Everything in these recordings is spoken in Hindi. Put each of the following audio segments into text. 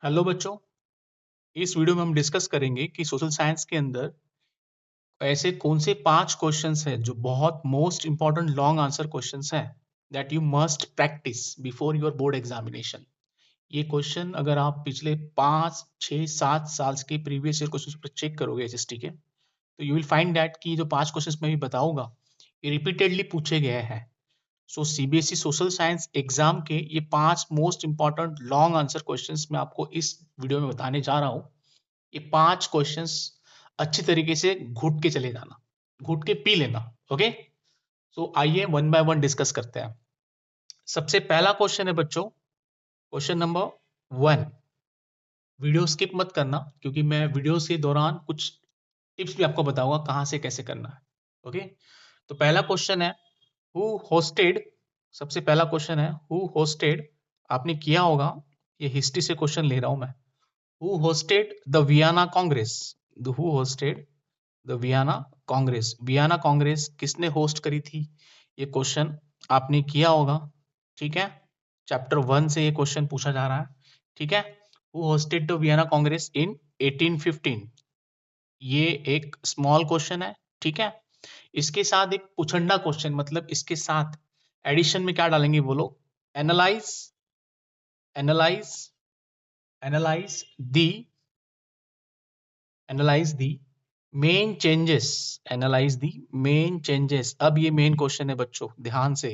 हेलो बच्चों। इस वीडियो में हम डिस्कस करेंगे कि सोशल साइंस के अंदर ऐसे कौन से 5 क्वेश्चंस हैं जो बहुत most important long answer questions हैं that you must practice before your board examination. ये क्वेश्चन अगर आप पिछले 5, 6, 7 साल के प्रीवियस ईयर क्वेश्चंस पर चेक करोगे एसएसटी के, तो यू विल फाइंड दैट कि जो 5 क्वेश्चंस मैं भी बताऊंगा ये रिपीटेडली पूछे गए हैं। सो सीबीएसई सोशल साइंस एग्जाम के ये 5 most important long answer questions मैं आपको इस वीडियो में बताने जा रहा हूँ। ये 5 क्वेश्चंस अच्छी तरीके से घुट के चले जाना, घुट के पी लेना। ओके, सो आइए वन बाय वन डिस्कस करते हैं। सबसे पहला क्वेश्चन है बच्चों, क्वेश्चन नंबर 1। वीडियो स्किप मत करना क्योंकि मैं वीडियो के दौरान कुछ टिप्स भी आपको बताऊंगा कहां से कैसे करना है। ओके, तो पहला क्वेश्चन है हु होस्टेड। सबसे पहला क्वेश्चन है हु होस्टेड। आपने किया होगा, ये हिस्ट्री से क्वेश्चन ले रहा हूं मैं। Who hosted the Vienna Congress? Who hosted the Vienna Congress? Vienna Congress किसने होस्ट करी थी? ये क्वेश्चन आपने किया होगा। ठीक है, चैप्टर 1 से ये क्वेश्चन पूछा जा रहा है। ठीक है, Who hosted the Vienna Congress in 1815? ये एक स्मॉल क्वेश्चन है। ठीक है, इसके साथ एक पुछंडा क्वेश्चन, मतलब इसके साथ एडिशन में क्या डालेंगे वो लोग? एनालाइज एनालाइज एनालाइज दी एनालाइज दी मेन चेंजेस। एनालाइज दी मेन चेंजेस। अब ये मेन क्वेश्चन है बच्चों, ध्यान से।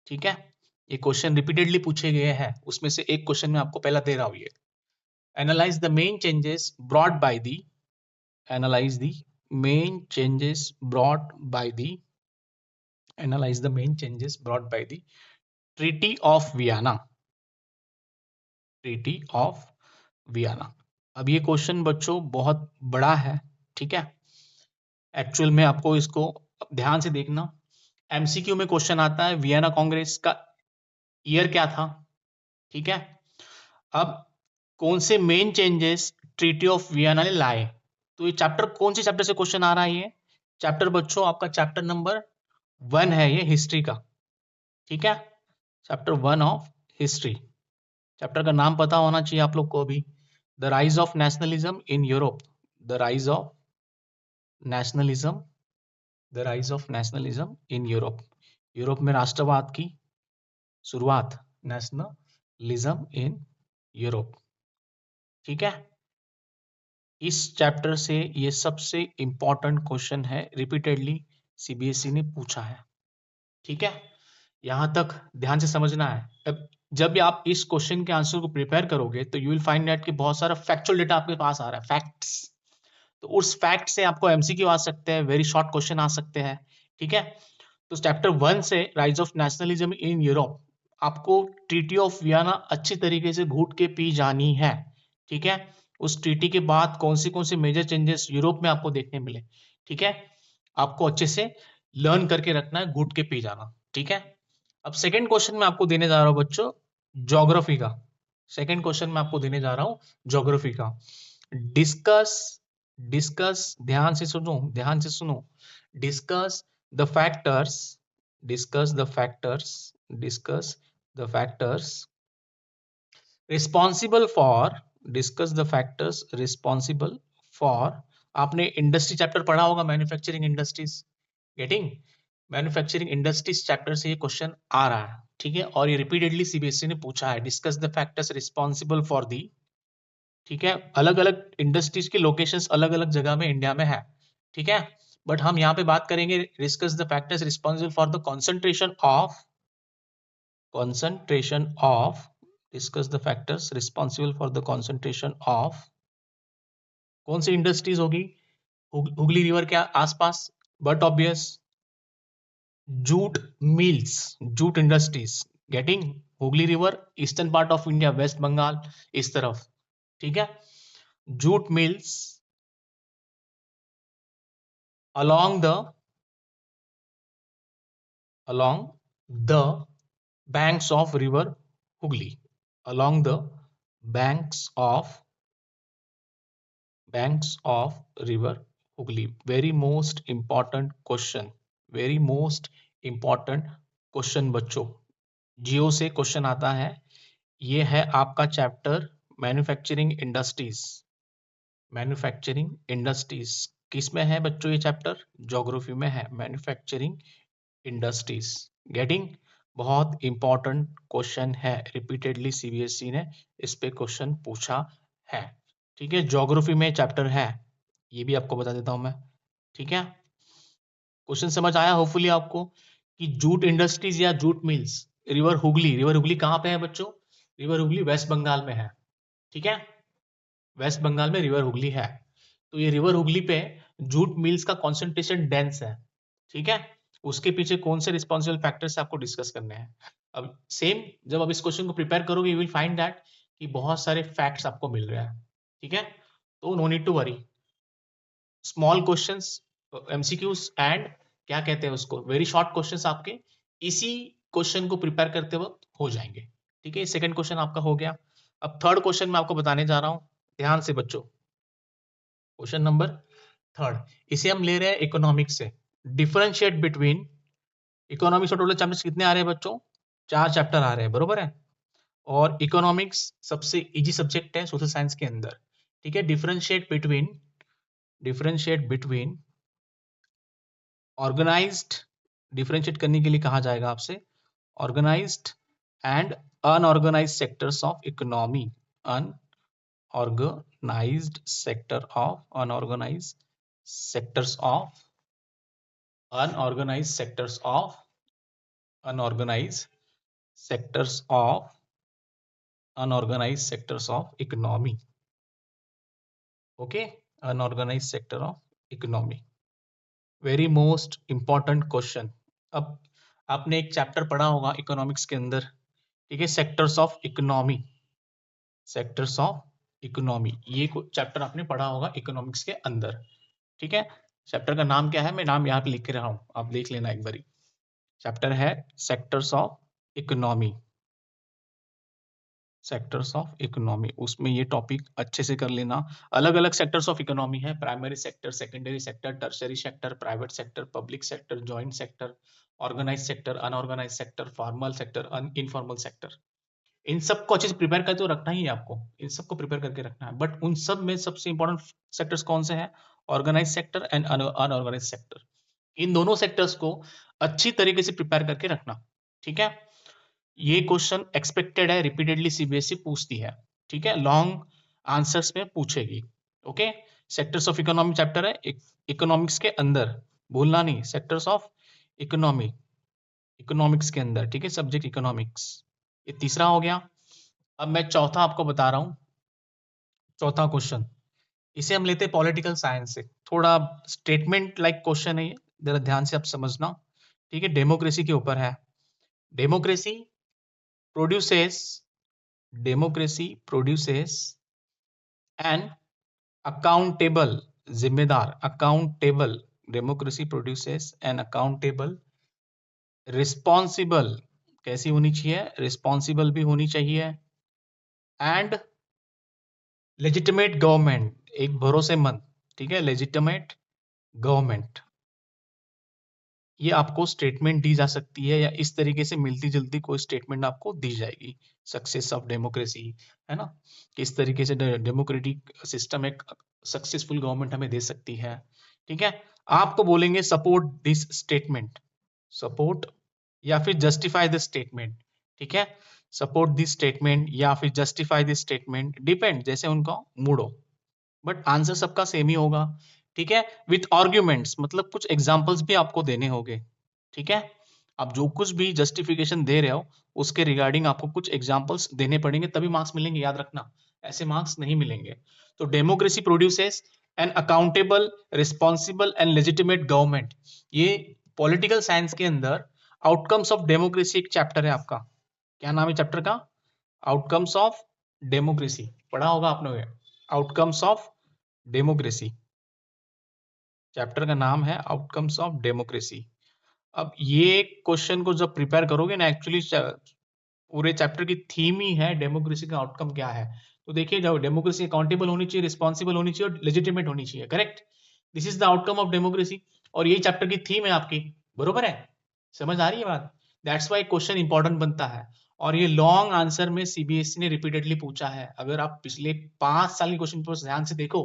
ठीक है, ये क्वेश्चन रिपीटेडली पूछे गए हैं, उसमें से एक क्वेश्चन मैं आपको पहला दे रहा हूं। ये analyse the main changes brought by the analyse the main changes brought by the analyse the main changes brought by the treaty of Vienna. Treaty of Vienna. अब ये क्वेश्चन बच्चों बहुत बड़ा है। ठीक है, एक्चुअल में आपको इसको ध्यान से देखना। एमसीक्यू में क्वेश्चन आता है वियना कांग्रेस का ईयर क्या था। ठीक है, अब कौन से main changes treaty of Vienna ने लाए। तो ये चैप्टर कौन से चैप्टर से क्वेश्चन आ रहा है? ये चैप्टर बच्चों आपका चैप्टर नंबर 1 है, ये हिस्ट्री का। ठीक है, चैप्टर 1 ऑफ हिस्ट्री। चैप्टर का नाम पता होना चाहिए आप लोग को अभी, the rise of nationalism in Europe. The rise of nationalism the rise of nationalism in Europe. Europe में राष्ट्रवाद की शुरुआत, नेशनलिज्म इन यूरोप। ठीक है, इस चैप्टर से ये सबसे इंपॉर्टेंट क्वेश्चन है, रिपीटेडली सीबीएसई ने पूछा है। ठीक है, यहां तक ध्यान से समझना है। अब जब आप इस क्वेश्चन के आंसर को प्रिपेयर करोगे तो यू विल फाइंड दैट कि बहुत सारा फैक्चुअल डेटा आपके पास आ रहा है, फैक्ट्स। तो उस फैक्ट से आपको एमसीक्यू आ सकते हैं, वेरी शॉर्ट क्वेश्चन आ सकते हैं। ठीक है, तो चैप्टर 1 से rise of nationalism in Europe आपको ट्रीटी ऑफ वियना अच्छी तरीके से घूट के पी जानी है। ठीक है, उस ट्रीटी के बाद कौन से मेजर चेंजेस यूरोप में आपको देखने मिले। ठीक है, आपको अच्छे से लर्न करके रखना है, घूट के पी जाना। ठीक है, अब सेकंड क्वेश्चन मैं आपको देने जा रहा हूं बच्चों, ज्योग्राफी का। सेकंड क्वेश्चन मैं आपको देने जा रहा हूं ज्योग्राफी का। डिस्कस डिस्कस ध्यान से सुनो, ध्यान से सुनो। Discuss the factors discuss the factors discuss the factors responsible for discuss the factors responsible for. आपने इंडस्ट्री चैप्टर पढ़ा होगा, manufacturing industries. Getting, manufacturing industries chapter से ये क्वेश्चन आ रहा है। ठीक है, और ये रिपीटेडली सीबीएसई ने पूछा है, discuss the factors responsible for the. ठीक है, अलग अलग इंडस्ट्रीज के लोकेशंस अलग अलग जगह में इंडिया में है। ठीक है, बट हम यहाँ पे बात करेंगे discuss the factors responsible for the concentration of discuss the factors responsible for the concentration of। कौन सी इंडस्ट्रीज होगी? हुगली रिवर के आसपास, but obvious jute mills, jute industries. Getting, Hooghly river eastern part of India, West Bengal इस तरफ। ठीक है, jute mills along the banks of river Hooghly, along the banks of river Hooghly। very most important question, very most important question बच्चों, जियो से क्वेश्चन आता है। ये है आपका chapter manufacturing industries, manufacturing industries किस में है बच्चों? ये चैप्टर ज्योग्राफी में है, मैन्युफैक्चरिंग इंडस्ट्रीज। गेटिंग? बहुत इंपॉर्टेंट क्वेश्चन है, रिपीटेडली सीबीएसई ने इस पे क्वेश्चन पूछा है। ठीक है, ज्योग्राफी में चैप्टर है, ये भी आपको बता देता हूं मैं। ठीक है, क्वेश्चन समझ आया होपफुली आपको कि जूट इंडस्ट्रीज या jute mills, river Hooghly, river Hooghly कहां पे है बच्चों? रिवर हुगली वेस्ट बंगाल में है। ठीक है, वेस्ट बंगाल में रिवर हुगली है। तो ये रिवर हुगली पे जूट मिल्स का कॉन्सेंट्रेशन डेंस है। ठीक है, उसके पीछे कौन से रिस्पॉन्सिबल फैक्टर्स आपको डिस्कस करने हैं। अब सेम जब आप इस क्वेश्चन को प्रिपेयर करोगे, यू विल फाइंड दैट कि बहुत सारे फैक्ट्स आपको मिल रहे हैं। ठीक है, तो no need to worry, small questions, MCQs and क्या कहते हैं उसको, वेरी शॉर्ट क्वेश्चंस आपके इसी क्वेश्चन को प्रिपेयर करते वक्त हो जाएंगे। ठीक है, सेकंड क्वेश्चन आपका हो गया। अब थर्ड क्वेश्चन मैं आपको बताने जा रहा हूं, ध्यान से बच्चों। क्वेश्चन नंबर थर्ड, इसे हम ले रहे हैं इकोनॉमिक्स से। डिफरेंशिएट बिटवीन, इकोनॉमिक्स और टोटल चैप्टर्स कितने आ रहे हैं बच्चों? 4 चैप्टर आ रहे हैं, बरोबर है। और इकोनॉमिक्स सबसे इजी सब्जेक्ट है सोशल साइंस के अंदर। ठीक है, differentiate between, differentiate between organised, differentiate करने के लिए कहा जाएगा आपसे organised and unorganised sectors of economy, unorganised sector of, unorganised sectors of, unorganized sectors of, unorganized sectors of, unorganized sectors of economy. Okay, unorganized sector of economy, very most important question. अब आपने एक चैप्टर पढ़ा होगा इकोनॉमिक्स के अंदर, ठीक है, sectors of economy, sectors of economy, ये चैप्टर आपने पढ़ा होगा इकोनॉमिक्स के अंदर। ठीक है, चैप्टर का नाम क्या है, मैं नाम यहाँ पे लिख के रहा हूं, आप देख लेना एक बारी। चैप्टर है sectors of economy, sectors of economy, उसमें ये टॉपिक अच्छे से कर लेना। अलग अलग सेक्टर्स ऑफ इकोनॉमी है, primary sector, secondary sector, tertiary sector, private sector, public sector, joint sector, organise sector, unorganise sector, formal sector, informal sector. इन सबको अच्छे से प्रिपेयर करके तो रखना ही है आपको, इन सबको प्रिपेयर करके रखना है। बट उन सब में सबसे इंपॉर्टेंट सेक्टर्स कौन से हैं? Organise sector and unorganise sector. इन दोनों सेक्टर्स को अच्छी तरीके से प्रिपेयर करके रखना। ठीक है, ये क्वेश्चन एक्सपेक्टेड है, रिपीटेडली सीबीएसई पूछती है। ठीक है, लॉन्ग आंसर्स में पूछेगी। Okay, sectors of economy chapter है इकोनॉमिक्स के अंदर, भूलना नहीं, सेक्टर्स ऑफ इकोनॉमी, इकोनॉमिक्स के अंदर। ठीक है, सब्जेक्ट इकोनॉमिक्स, ये तीसरा हो गया। अब मैं चौथा आपको बता रहा हूं, चौथा क्वेश्चन, इसे हम लेते हैं पॉलिटिकल साइंस से, थोड़ा स्टेटमेंट लाइक क्वेश्चन है ये, जरा ध्यान से आप समझना। ठीक है, डेमोक्रेसी के ऊपर है। Democracy produces, democracy produces an accountable, जिम्मेदार, accountable, democracy produces an accountable, responsible, कैसी होनी चाहिए? responsible भी होनी चाहिए, and legitimate government, एक भरोसेमंद, ठीक है, legitimate government। ये आपको स्टेटमेंट दी जा सकती है, या इस तरीके से मिलती जुलती कोई स्टेटमेंट आपको दी जाएगी। सक्सेस ऑफ डेमोक्रेसी, है ना, किस तरीके से डेमोक्रेटिक सिस्टम एक सक्सेसफुल गवर्नमेंट हमें दे सकती है। ठीक है, आपको बोलेंगे सपोर्ट दिस स्टेटमेंट, सपोर्ट या फिर जस्टिफाई दिस स्टेटमेंट। ठीक है, सपोर्ट दिस स्टेटमेंट या फिर जस्टिफाई दिस स्टेटमेंट, डिपेंड जैसे उनका मूड हो, बट आंसर सबका सेम ही होगा। ठीक है, विथ आर्ग्यूमेंट्स, मतलब कुछ एग्जांपल्स भी आपको देने होंगे। ठीक है, आप जो कुछ भी जस्टिफिकेशन दे रहे हो उसके रिगार्डिंग आपको कुछ एग्जांपल्स देने पड़ेंगे, तभी मार्क्स मिलेंगे, याद रखना, ऐसे मार्क्स नहीं मिलेंगे। तो democracy produces an accountable, responsible and legitimate government, ये पॉलिटिकल साइंस के अंदर आउटकम्स ऑफ डेमोक्रेसी एक चैप्टर है आपका। क्या नाम है चैप्टर का? आउटकम्स ऑफ डेमोक्रेसी, पढ़ा होगा आपने, आउटकम्स ऑफ डेमोक्रेसी, चैप्टर का नाम है आउटकम्स ऑफ डेमोक्रेसी। अब ये क्वेश्चन को जब प्रिपेयर करोगे ना, एक्चुअली पूरे चैप्टर की थीम ही है डेमोक्रेसी का आउटकम क्या है। तो देखिए, जब डेमोक्रेसी अकाउंटेबल होनी चाहिए, रिस्पॉन्सिबल होनी चाहिए और लेजिटिमेट होनी चाहिए, correct, this is the outcome of democracy, और यही चैप्टर की थीम है आपकी, बरोबर है, समझ आ रही है बात? दैट्स वाई क्वेश्चन इंपॉर्टेंट बनता है। और ये लॉन्ग आंसर में सीबीएसई ने रिपीटेडली पूछा है। अगर आप पिछले 5 साल के क्वेश्चन पेपर ध्यान से देखो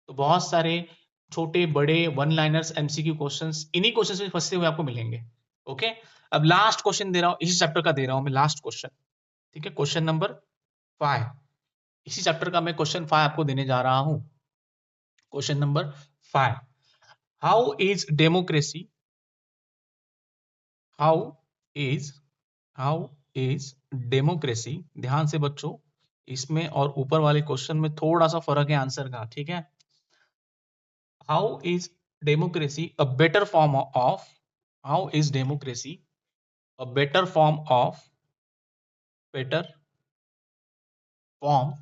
तो बहुत सारे छोटे बड़े वन लाइनर्स एमसीक्यू क्वेश्चंस इन्हीं क्वेश्चंस में फंसे हुए आपको मिलेंगे। ओके, अब लास्ट क्वेश्चन दे रहा हूं, इसी चैप्टर का दे रहा हूं मैं लास्ट क्वेश्चन। ठीक है, क्वेश्चन नंबर 5, इसी चैप्टर का मैं क्वेश्चन 5 आपको देने जा रहा हूं। Question number 5, how is democracy, how is how is democracy, ध्यान से बच्चों, इसमें और ऊपर वाले क्वेश्चन में थोड़ा सा फर्क है आंसर का। ठीक है, how is democracy a better form of, how is democracy a better form of, better form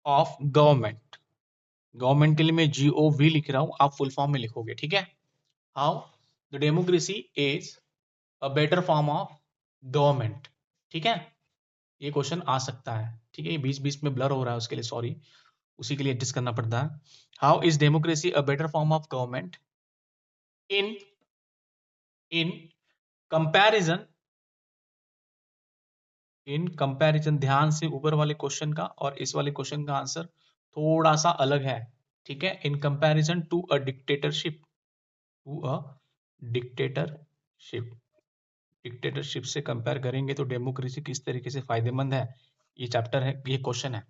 of government. Government के लिए मैं GOV लिख रहा हूं, आप फुल फॉर्म में लिखोगे। ठीक है, how the democracy is a better form of government. ठीक है, ये क्वेश्चन आ सकता है। ठीक है, ये बीच बीच में ब्लर हो रहा है, उसके लिए सॉरी, उसी के लिए एडजस्ट करना पड़ता है। How is democracy a better form of government in in comparison, in comparison, ध्यान से ऊपर वाले क्वेश्चन का और इस वाले क्वेश्चन का आंसर थोड़ा सा अलग है। ठीक है, in comparison to a dictatorship, to a dictatorship, dictatorship से कंपेयर करेंगे तो डेमोक्रेसी किस तरीके से फायदेमंद है, ये चैप्टर है, ये क्वेश्चन है।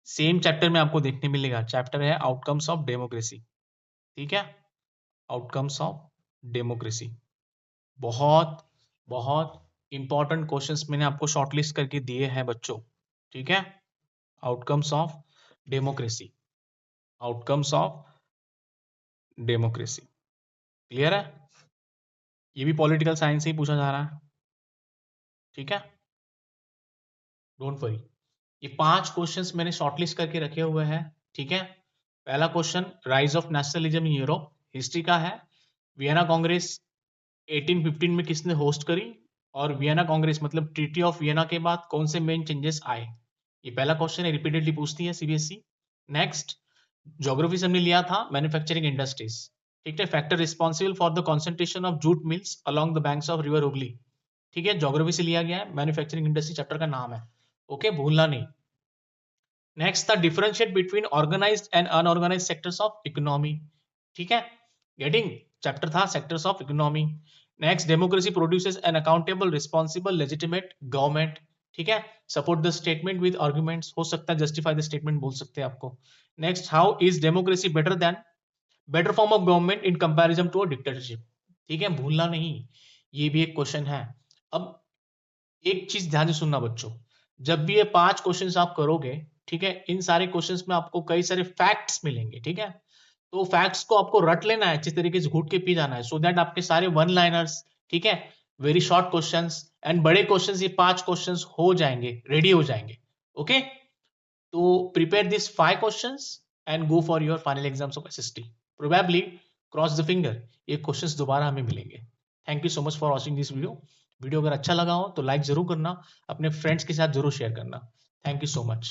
सेम चैप्टर में आपको देखने मिलेगा, चैप्टर है आउटकम्स ऑफ डेमोक्रेसी। ठीक है, आउटकम्स ऑफ डेमोक्रेसी, बहुत बहुत इंपॉर्टेंट क्वेश्चंस मैंने आपको शॉर्टलिस्ट करके दिए हैं बच्चों। ठीक है, outcomes of democracy, outcomes of democracy, clear है? ये भी पॉलिटिकल साइंस से ही पूछा जा रहा है। ठीक है, डोंट वरी, ये 5 क्वेश्चंस मैंने शॉर्टलिस्ट करके रखे हुए हैं। ठीक है, पहला question, rise of nationalism in Europe, history का है। वियना कांग्रेस 1815 में किसने होस्ट करी, और वियना कांग्रेस मतलब ट्रीटी ऑफ वियना के बाद कौन से मेन चेंजेस आए, ये पहला क्वेश्चन है, रिपीटेडली पूछती है सीबीएसई। नेक्स्ट, ज्योग्राफी से हमने लिया था मैन्युफैक्चरिंग इंडस्ट्रीज। ठीक है, factor responsible for the concentration of jute mills along the banks of river Hooghly. ठीक है, ज्योग्राफी से लिया गया है, मैन्युफैक्चरिंग इंडस्ट्री चैप्टर का नाम है। ओके, भूलना नहीं। नेक्स्ट था differentiate between organised and unorganised sectors of economy. ठीक है, गेटिंग, चैप्टर था sectors of economy. Next, democracy produces an accountable responsible legitimate government. ठीक है, support the statement with arguments, हो सकता है जस्टिफाई द स्टेटमेंट बोल सकते हैं आपको। Next, how is democracy better than, better form of government in comparison to a dictatorship. ठीक है, भूलना नहीं, ये भी एक क्वेश्चन है। अब एक चीज ध्यान से सुनना बच्चों, जब भी ये 5 क्वेश्चंस आप करोगे, ठीक है, इन सारे क्वेश्चंस में आपको कई सारे फैक्ट्स मिलेंगे। ठीक है, तो फैक्ट्स को आपको रट लेना है, अच्छी तरीके से घुट के पी जाना है, सो दैट आपके सारे वन लाइनर्स, ठीक है, वेरी शॉर्ट क्वेश्चंस एंड बड़े क्वेश्चंस, ये 5 क्वेश्चंस हो जाएंगे, रेडी हो जाएंगे। ओके, तो prepare this 5 questions and go for your final exams of SST. Probably, cross the finger, ये क्वेश्चंस दोबारा हमें मिलेंगे। Thank you so much for watching this video. Video अगर अच्छा लगा हो तो लाइक जरूर करना, अपने फ्रेंड्स के साथ जरूर शेयर करना। Thank you so much.